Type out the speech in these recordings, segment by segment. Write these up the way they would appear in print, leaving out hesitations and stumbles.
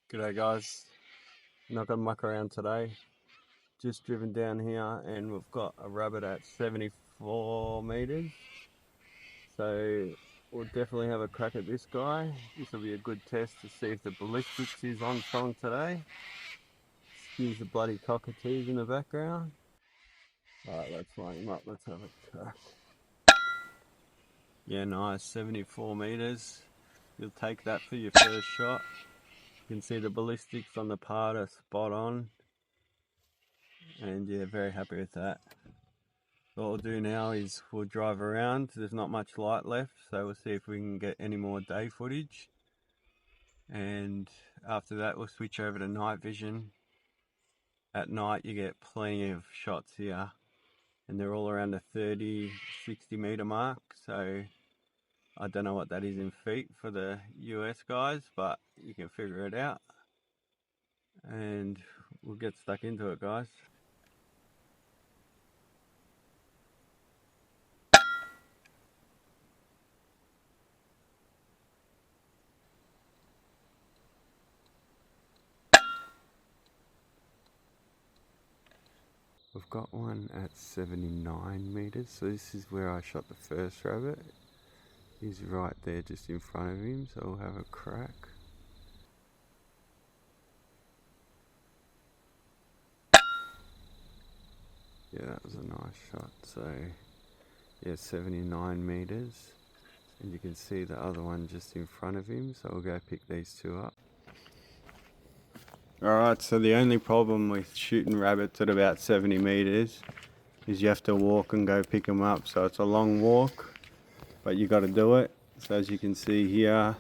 G'day guys, not gonna muck around today. Just driven down here and we've got a rabbit at 74 meters. So we'll definitely have a crack at this guy. This will be a good test to see if the ballistics is on song today. Excuse the bloody cockatoos in the background. Alright, let's line him up, let's have a crack. Yeah, nice, 74 meters. You'll take that for your first shot. You can see the ballistics on the part are spot on. And yeah, very happy with that. What we'll do now is we'll drive around. There's not much light left, so we'll see if we can get any more day footage. And after that, we'll switch over to night vision. At night, you get plenty of shots here, and they're all around the 30, 60 meter mark. So I don't know what that is in feet for the US guys, but you can figure it out. And we'll get stuck into it, guys. We've got one at 79 meters, so this is where I shot the first rabbit. He's right there just in front of him, so we'll have a crack. Yeah, that was a nice shot. So yeah, 79 meters, and you can see the other one just in front of him, so we'll go pick these two up. Alright, so the only problem with shooting rabbits at about 70 meters is you have to walk and go pick them up. So it's a long walk, but you got to do it. So as you can see here,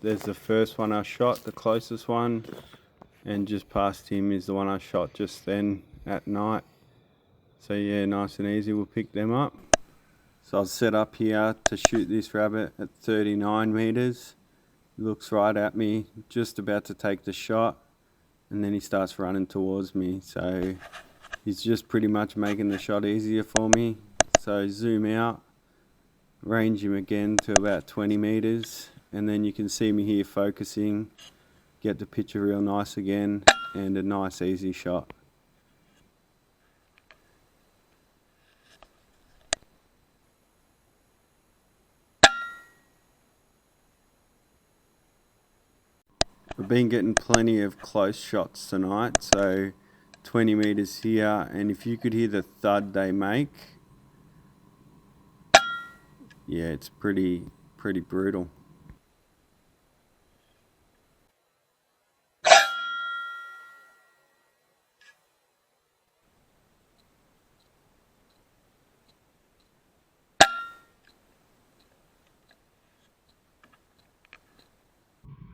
there's the first one I shot, the closest one, and just past him is the one I shot just then at night. So yeah, nice and easy, we'll pick them up. So I'll set up here to shoot this rabbit at 39 meters. Looks right at me, just about to take the shot, and then he starts running towards me. So he's just pretty much making the shot easier for me. So zoom out, range him again to about 20 meters, and then you can see me here focusing, get the picture real nice again, and a nice easy shot. We've been getting plenty of close shots tonight, so 20 meters here, and if you could hear the thud they make, yeah, it's pretty brutal.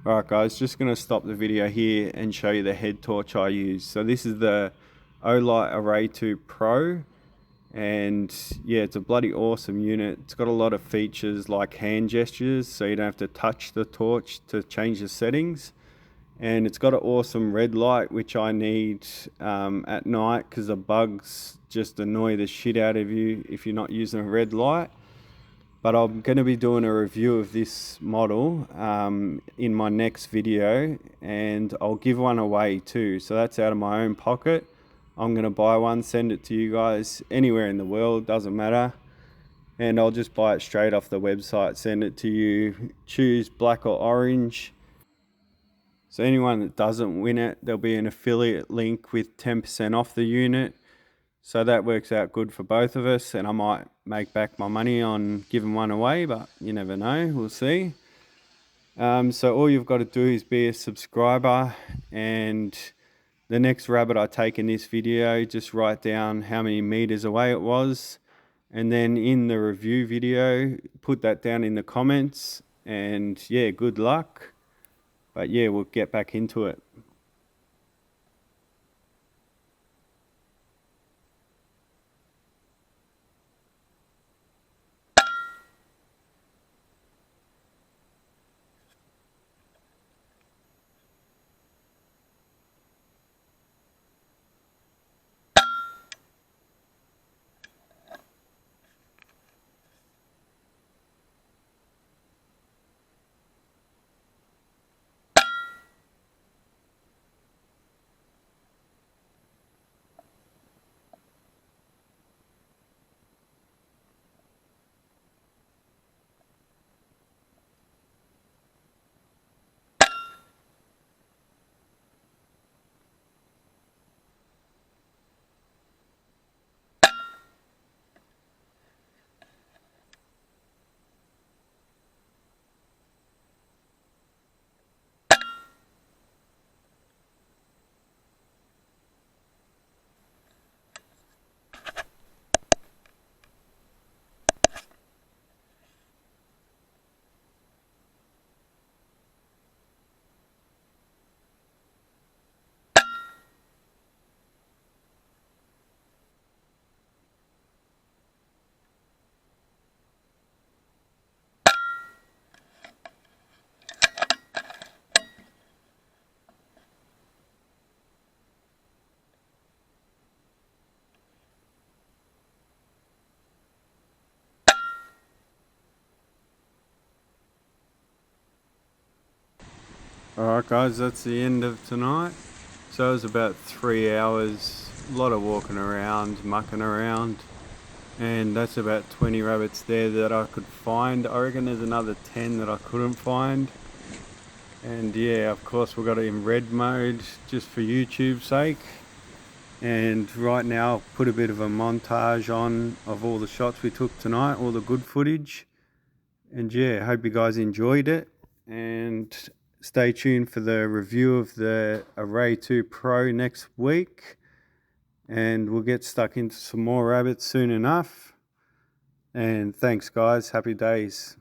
Alright guys, just going to stop the video here and show you the head torch I use. So this is the Olight Australia 2 Pro, and yeah, it's a bloody awesome unit. It's got a lot of features like hand gestures, so you don't have to touch the torch to change the settings. And it's got an awesome red light, which I need at night because the bugs just annoy the shit out of you if you're not using a red light. But I'm going to be doing a review of this model in my next video, and I'll give one away too. So that's out of my own pocket. I'm going to buy one, send it to you guys anywhere in the world, doesn't matter. And I'll just buy it straight off the website, send it to you. Choose black or orange. So anyone that doesn't win it, there'll be an affiliate link with 10% off the unit. So that works out good for both of us, and I might make back my money on giving one away, but you never know, we'll see. So all you've got to do is be a subscriber, and the next rabbit I take in this video, just write down how many meters away it was, and then in the review video, put that down in the comments, and yeah, good luck. But yeah, we'll get back into it. Alright guys, that's the end of tonight. So it was about 3 hours, a lot of walking around, mucking around, and that's about 20 rabbits there that I could find. I reckon there's another 10 that I couldn't find. And yeah, of course we got it in red mode just for YouTube's sake. And right now I'll put a bit of a montage on of all the shots we took tonight, all the good footage. And yeah, hope you guys enjoyed it, and stay tuned for the review of the Array 2 Pro next week, and we'll get stuck into some more rabbits soon enough. And thanks guys, happy days.